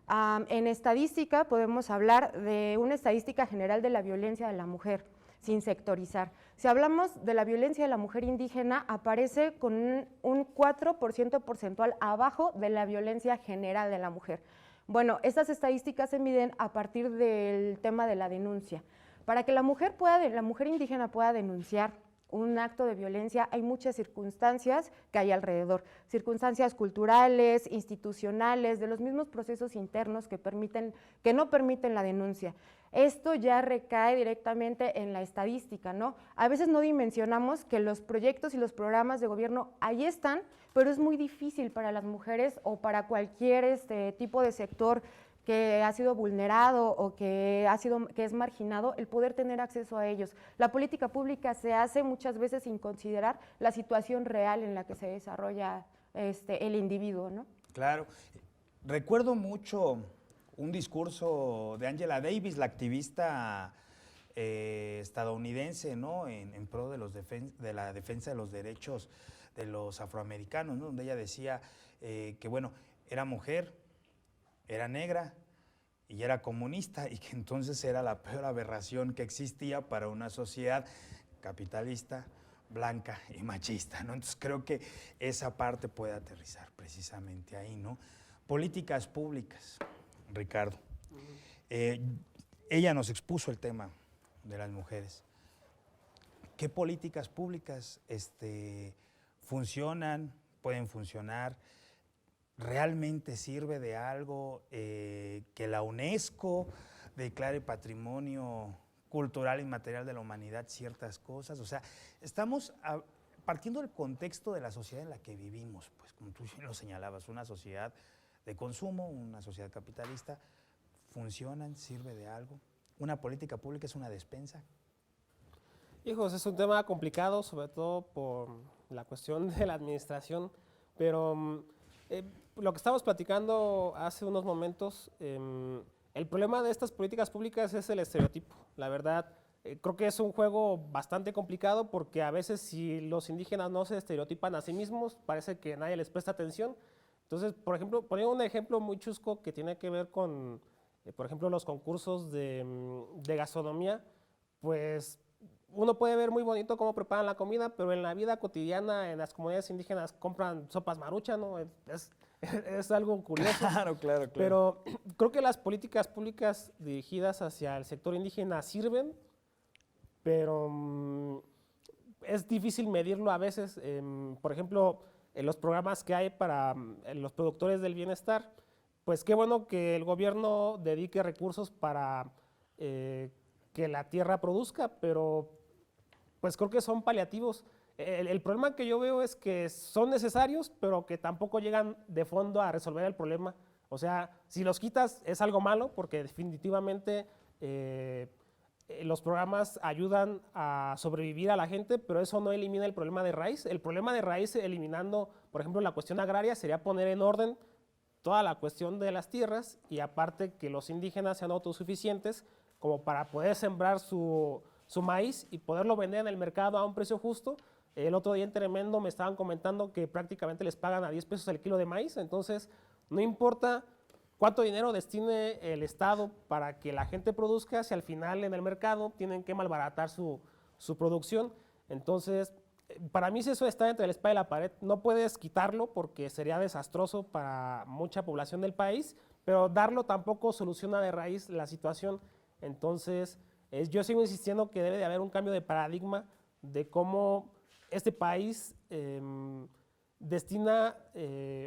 en estadística podemos hablar de una estadística general de la violencia de la mujer, sin sectorizar. Si hablamos de la violencia de la mujer indígena, aparece con un 4% porcentual abajo de la violencia general de la mujer. Bueno, estas estadísticas se miden a partir del tema de la denuncia. Para que la mujer indígena pueda denunciar un acto de violencia, hay muchas circunstancias que hay alrededor, circunstancias culturales, institucionales, de los mismos procesos internos que no permiten la denuncia. Esto ya recae directamente en la estadística, ¿no? A veces no dimensionamos que los proyectos y los programas de gobierno ahí están, pero es muy difícil para las mujeres o para cualquier tipo de sector que ha sido vulnerado o que es marginado, el poder tener acceso a ellos. La política pública se hace muchas veces sin considerar la situación real en la que se desarrolla el individuo, ¿no? Claro. Recuerdo mucho un discurso de Angela Davis, la activista estadounidense, ¿no? En pro de la defensa de los derechos de los afroamericanos, ¿no? Donde ella decía que, era mujer, era negra y era comunista, y que entonces era la peor aberración que existía para una sociedad capitalista, blanca y machista, ¿no? Entonces creo que esa parte puede aterrizar precisamente ahí, ¿no? Políticas públicas, Ricardo. Ella nos expuso el tema de las mujeres. ¿Qué políticas públicas funcionan, pueden funcionar? ¿Realmente sirve de algo que la UNESCO declare patrimonio cultural y material de la humanidad ciertas cosas? O sea, estamos partiendo del contexto de la sociedad en la que vivimos, pues como tú lo señalabas, una sociedad de consumo, una sociedad capitalista. ¿Funcionan? ¿Sirve de algo? ¿Una política pública es una despensa? Hijos, es un tema complicado, sobre todo por la cuestión de la administración, pero Lo que estábamos platicando hace unos momentos, el problema de estas políticas públicas es el estereotipo. La verdad, creo que es un juego bastante complicado porque a veces si los indígenas no se estereotipan a sí mismos, parece que nadie les presta atención. Entonces, por ejemplo, ponía un ejemplo muy chusco que tiene que ver con, por ejemplo, los concursos de gastronomía. Pues uno puede ver muy bonito cómo preparan la comida, pero en la vida cotidiana, en las comunidades indígenas compran sopas marucha, ¿no? Es algo curioso. Claro, claro, claro. Pero creo que las políticas públicas dirigidas hacia el sector indígena sirven, pero es difícil medirlo a veces. Por ejemplo, en los programas que hay para los productores del bienestar, pues qué bueno que el gobierno dedique recursos para que la tierra produzca, pero pues creo que son paliativos. El problema que yo veo es que son necesarios, pero que tampoco llegan de fondo a resolver el problema. O sea, si los quitas es algo malo, porque definitivamente los programas ayudan a sobrevivir a la gente, pero eso no elimina el problema de raíz. El problema de raíz, eliminando, por ejemplo, la cuestión agraria, sería poner en orden toda la cuestión de las tierras y aparte que los indígenas sean autosuficientes como para poder sembrar su maíz y poderlo vender en el mercado a un precio justo. El otro día en Tremendo me estaban comentando que prácticamente les pagan a 10 pesos el kilo de maíz, entonces no importa cuánto dinero destine el Estado para que la gente produzca, si al final en el mercado tienen que malbaratar su producción. Entonces, para mí eso está entre la espada y la pared. No puedes quitarlo porque sería desastroso para mucha población del país, pero darlo tampoco soluciona de raíz la situación. Entonces, yo sigo insistiendo que debe de haber un cambio de paradigma de cómo este país destina,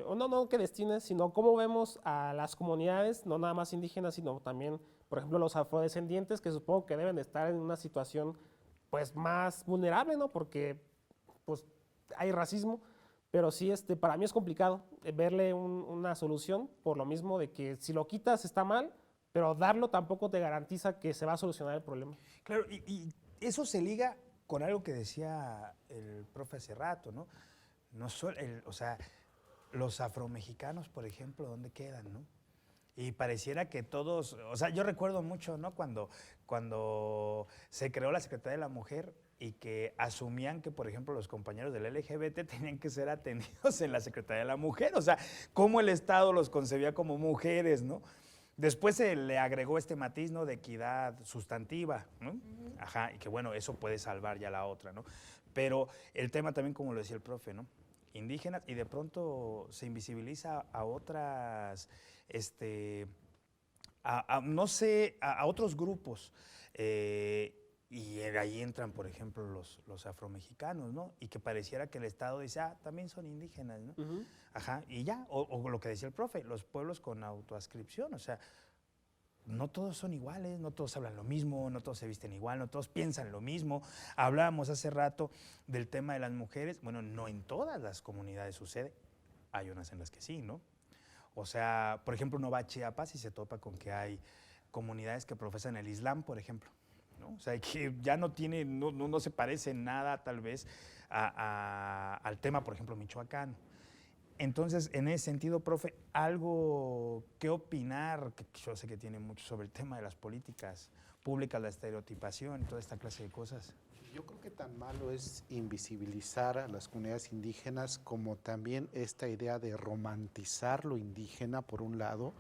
o no que destine, sino cómo vemos a las comunidades, no nada más indígenas, sino también, por ejemplo, los afrodescendientes, que supongo que deben de estar en una situación pues más vulnerable, ¿no? Porque pues hay racismo, pero sí, para mí es complicado verle una solución, por lo mismo de que si lo quitas está mal, pero darlo tampoco te garantiza que se va a solucionar el problema. Claro, y eso se liga con algo que decía el profe hace rato, ¿no? O sea, los afromexicanos, por ejemplo, ¿dónde quedan, no? Y pareciera que todos, o sea, yo recuerdo mucho, ¿no? Cuando se creó la Secretaría de la Mujer y que asumían que, por ejemplo, los compañeros del LGBT tenían que ser atendidos en la Secretaría de la Mujer, o sea, cómo el Estado los concebía como mujeres, ¿no? Después se le agregó este matiz, ¿no? De equidad sustantiva, ¿no? Ajá, y que bueno, eso puede salvar ya la otra, ¿no? Pero el tema también, como lo decía el profe, ¿no? Indígenas, y de pronto se invisibiliza a otras, no sé, a otros grupos. Y ahí entran, por ejemplo, los afromexicanos, ¿no? Y que pareciera que el Estado dice, también son indígenas, ¿no? Ajá, y ya, o lo que decía el profe, los pueblos con autoadscripción, o sea, no todos son iguales, no todos hablan lo mismo, no todos se visten igual, no todos piensan lo mismo. Hablábamos hace rato del tema de las mujeres, bueno, no en todas las comunidades sucede, hay unas en las que sí, ¿no? O sea, por ejemplo, uno va a Chiapas y se topa con que hay comunidades que profesan el Islam, por ejemplo, ¿no? O sea, que ya no tiene, no se parece nada tal vez al tema, por ejemplo, michoacano. Entonces, en ese sentido, profe, algo que opinar, que yo sé que tiene mucho sobre el tema de las políticas públicas, la estereotipación, toda esta clase de cosas. Yo creo que tan malo es invisibilizar a las comunidades indígenas como también esta idea de romantizar lo indígena, por un lado,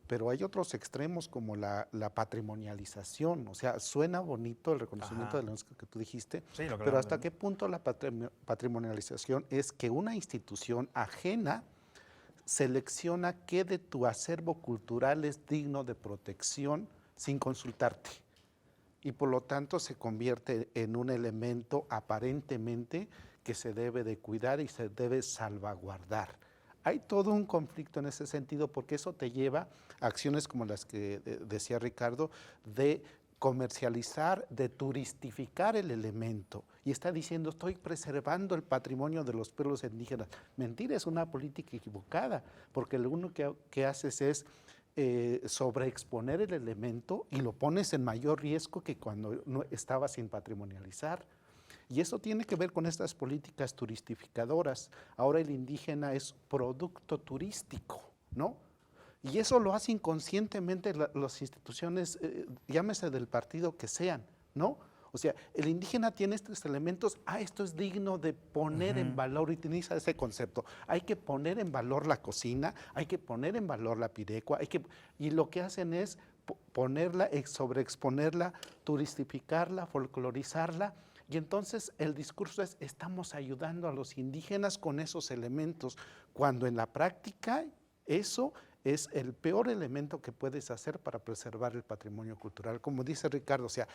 pero hay otros extremos como la patrimonialización. O sea, suena bonito el reconocimiento de la UNESCO que tú dijiste, sí, pero ¿hasta qué punto la patrimonialización es que una institución ajena selecciona qué de tu acervo cultural es digno de protección sin consultarte? Y por lo tanto se convierte en un elemento aparentemente que se debe de cuidar y se debe salvaguardar. Hay todo un conflicto en ese sentido porque eso te lleva a acciones como las que decía Ricardo, de comercializar, de turistificar el elemento. Y está diciendo, estoy preservando el patrimonio de los pueblos indígenas. Mentira, es una política equivocada, porque lo único que haces es sobreexponer el elemento y lo pones en mayor riesgo que cuando no estaba sin patrimonializar. Y eso tiene que ver con estas políticas turistificadoras. Ahora el indígena es producto turístico, ¿no? Y eso lo hace inconscientemente las instituciones, llámese del partido que sean, ¿no? O sea, el indígena tiene estos elementos, esto es digno de poner en valor, y utiliza ese concepto. Hay que poner en valor la cocina, hay que poner en valor la pirecua, y lo que hacen es ponerla, sobreexponerla, turistificarla, folclorizarla, y entonces el discurso es, estamos ayudando a los indígenas con esos elementos, cuando en la práctica eso es el peor elemento que puedes hacer para preservar el patrimonio cultural. Como dice Ricardo, o sea,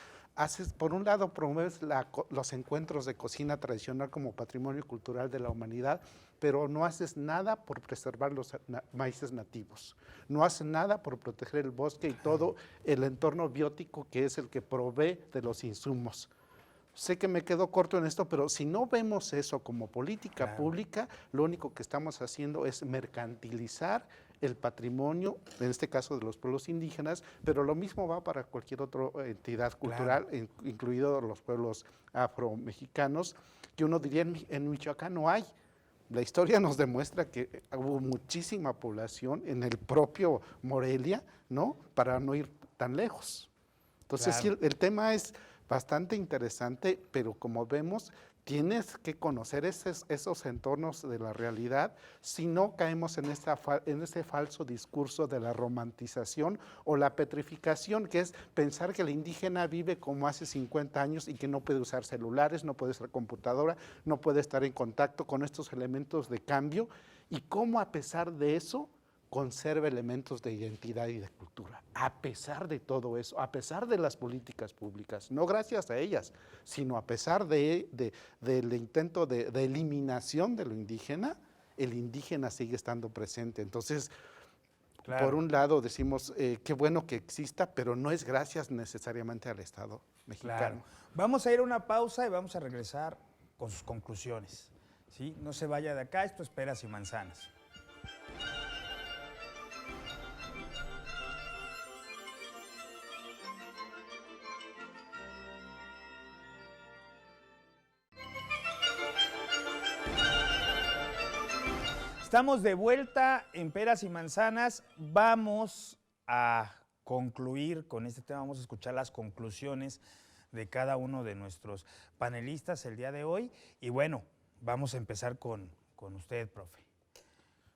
por un lado promueves los encuentros de cocina tradicional como patrimonio cultural de la humanidad, pero no haces nada por preservar los maíces nativos, no haces nada por proteger el bosque y todo el entorno biótico que es el que provee de los insumos. Sé que me quedo corto en esto, pero si no vemos eso como política pública, lo único que estamos haciendo es mercantilizar el patrimonio, en este caso de los pueblos indígenas, pero lo mismo va para cualquier otra entidad cultural, incluidos los pueblos afromexicanos, que uno diría en Michoacán no hay. La historia nos demuestra que hubo muchísima población en el propio Morelia, ¿no? Para no ir tan lejos. Entonces, sí, el tema es bastante interesante, pero como vemos, tienes que conocer esos entornos de la realidad, si no caemos en ese falso discurso de la romantización o la petrificación, que es pensar que el indígena vive como hace 50 años y que no puede usar celulares, no puede usar computadora, no puede estar en contacto con estos elementos de cambio, y cómo a pesar de eso conserva elementos de identidad y de cultura, a pesar de todo eso, a pesar de las políticas públicas, no gracias a ellas, sino a pesar del intento de eliminación de lo indígena, el indígena sigue estando presente. Entonces, por un lado decimos, qué bueno que exista, pero no es gracias necesariamente al Estado mexicano. Vamos a ir a una pausa y vamos a regresar con sus conclusiones, ¿sí? No se vaya de acá, esto es Peras y Manzanas. Estamos de vuelta en Peras y Manzanas. Vamos a concluir con este tema, vamos a escuchar las conclusiones de cada uno de nuestros panelistas el día de hoy. Y bueno, vamos a empezar con usted, profe.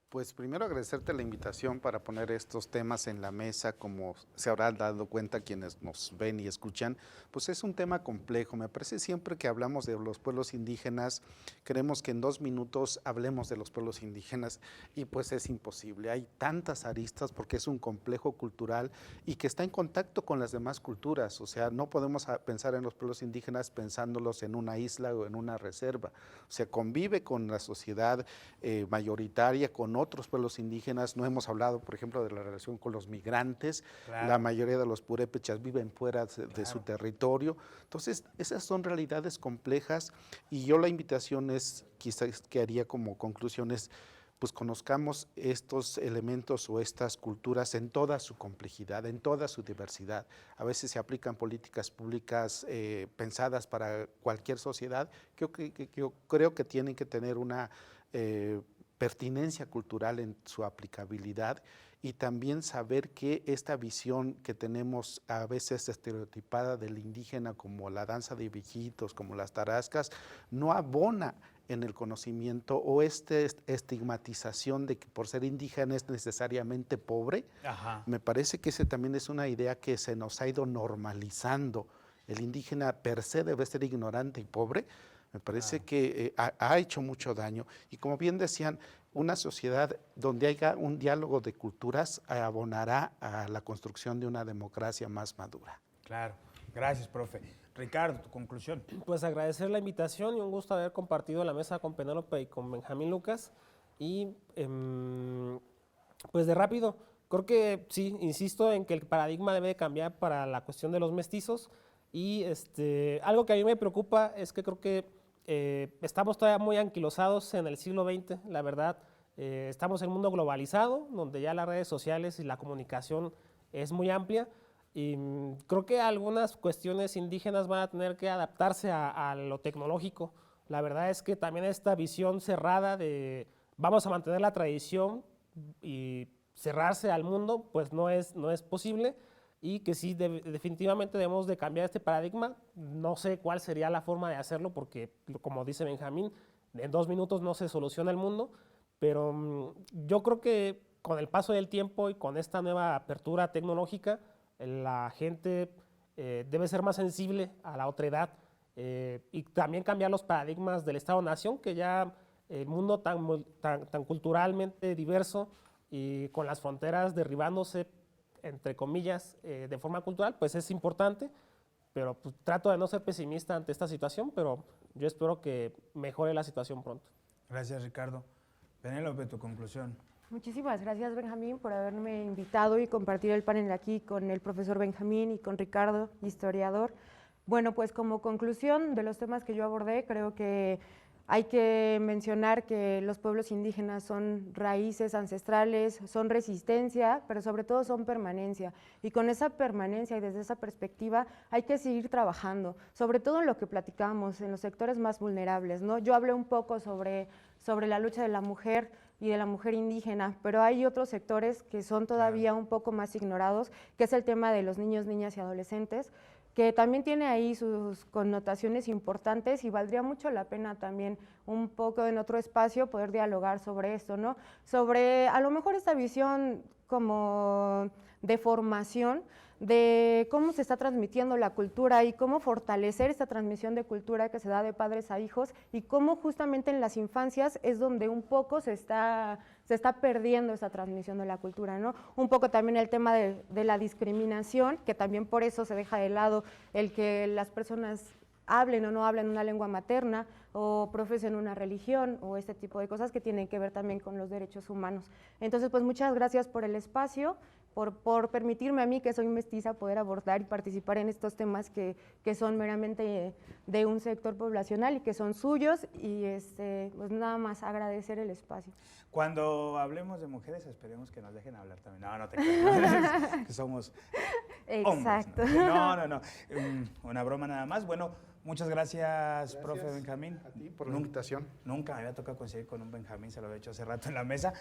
Pues primero agradecerte la invitación para poner estos temas en la mesa. Como se habrán dado cuenta quienes nos ven y escuchan, pues es un tema complejo. Me parece siempre que hablamos de los pueblos indígenas, queremos que en 2 minutos hablemos de los pueblos indígenas y pues es imposible. Hay tantas aristas porque es un complejo cultural y que está en contacto con las demás culturas. O sea, no podemos pensar en los pueblos indígenas pensándolos en una isla o en una reserva. O sea, convive con la sociedad mayoritaria, con otros pueblos indígenas. No hemos hablado, por ejemplo, de la relación con los migrantes. La mayoría de los purépechas viven fuera de su territorio. Entonces, esas son realidades complejas y yo la invitación es, quizás que haría como conclusión es, pues conozcamos estos elementos o estas culturas en toda su complejidad, en toda su diversidad. A veces se aplican políticas públicas pensadas para cualquier sociedad, yo creo que tienen que tener una pertinencia cultural en su aplicabilidad y también saber que esta visión que tenemos a veces estereotipada del indígena como la danza de viejitos, como las tarascas, no abona en el conocimiento o estigmatización de que por ser indígena es necesariamente pobre. Me parece que ese también es una idea que se nos ha ido normalizando. El indígena per se debe ser ignorante y pobre. Me parece que ha hecho mucho daño. Y como bien decían, una sociedad donde haya un diálogo de culturas abonará a la construcción de una democracia más madura. Claro. Gracias, profe. Ricardo, tu conclusión. Pues agradecer la invitación y un gusto haber compartido la mesa con Penélope y con Benjamín Lucas. Y pues de rápido, creo que sí, insisto en que el paradigma debe cambiar para la cuestión de los mestizos. Y algo que a mí me preocupa es que creo que estamos todavía muy anquilosados en el siglo XX, la verdad. Estamos en un mundo globalizado, donde ya las redes sociales y la comunicación es muy amplia. Y creo que algunas cuestiones indígenas van a tener que adaptarse a lo tecnológico. La verdad es que también esta visión cerrada de vamos a mantener la tradición y cerrarse al mundo, pues no es posible, y que sí, definitivamente debemos de cambiar este paradigma. No sé cuál sería la forma de hacerlo, porque como dice Benjamín, en 2 minutos no se soluciona el mundo, pero yo creo que con el paso del tiempo y con esta nueva apertura tecnológica, la gente debe ser más sensible a la otredad, y también cambiar los paradigmas del Estado-Nación, que ya el mundo tan culturalmente diverso y con las fronteras derribándose, entre comillas, de forma cultural, pues es importante, pero pues, trato de no ser pesimista ante esta situación, pero yo espero que mejore la situación pronto. Gracias, Ricardo. Penélope, tu conclusión. Muchísimas gracias, Benjamín, por haberme invitado y compartir el panel aquí con el profesor Benjamín y con Ricardo, historiador. Bueno, pues como conclusión de los temas que yo abordé, creo que hay que mencionar que los pueblos indígenas son raíces ancestrales, son resistencia, pero sobre todo son permanencia. Y con esa permanencia y desde esa perspectiva hay que seguir trabajando, sobre todo en lo que platicamos, en los sectores más vulnerables, ¿no? Yo hablé un poco sobre la lucha de la mujer y de la mujer indígena, pero hay otros sectores que son todavía un poco más ignorados, que es el tema de los niños, niñas y adolescentes, que también tiene ahí sus connotaciones importantes y valdría mucho la pena también un poco en otro espacio poder dialogar sobre esto, ¿no? Sobre a lo mejor esta visión como de formación, de cómo se está transmitiendo la cultura y cómo fortalecer esta transmisión de cultura que se da de padres a hijos y cómo justamente en las infancias es donde un poco se está perdiendo esa transmisión de la cultura, ¿no? Un poco también el tema de la discriminación, que también por eso se deja de lado el que las personas hablen o no hablen una lengua materna o profesen una religión o este tipo de cosas que tienen que ver también con los derechos humanos. Entonces, pues muchas gracias por el espacio, por permitirme a mí, que soy mestiza, poder abordar y participar en estos temas que son meramente de un sector poblacional y que son suyos, y pues nada más agradecer el espacio. Cuando hablemos de mujeres, esperemos que nos dejen hablar también. No, no te creas, que somos Exacto. hombres. No. Una broma nada más. Bueno, muchas gracias, profe Benjamín. A ti por la invitación. Nunca me había tocado conseguir con un Benjamín, se lo había hecho hace rato en la mesa.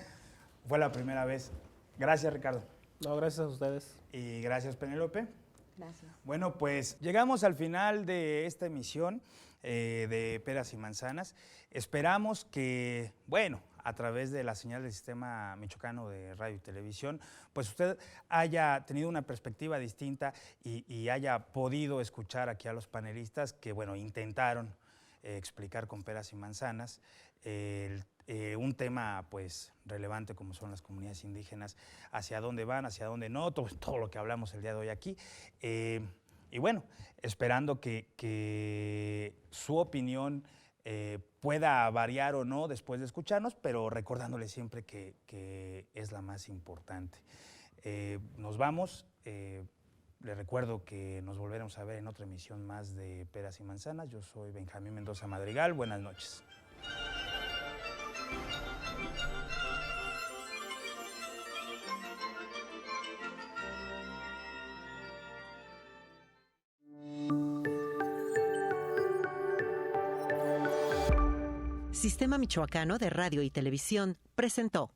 Fue la primera vez. Gracias, Ricardo. No, gracias a ustedes. Y gracias, Penélope. Gracias. Bueno, pues llegamos al final de esta emisión de Peras y Manzanas. Esperamos que, bueno, a través de la señal del Sistema Michoacano de Radio y Televisión, pues usted haya tenido una perspectiva distinta y haya podido escuchar aquí a los panelistas que, bueno, intentaron explicar con peras y manzanas un tema pues relevante como son las comunidades indígenas, hacia dónde van, hacia dónde no, todo lo que hablamos el día de hoy aquí. Y bueno, esperando que su opinión pueda variar o no después de escucharnos, pero recordándole siempre que es la más importante. Nos vamos. Les recuerdo que nos volveremos a ver en otra emisión más de Peras y Manzanas. Yo soy Benjamín Mendoza Madrigal. Buenas noches. Sistema Michoacano de Radio y Televisión presentó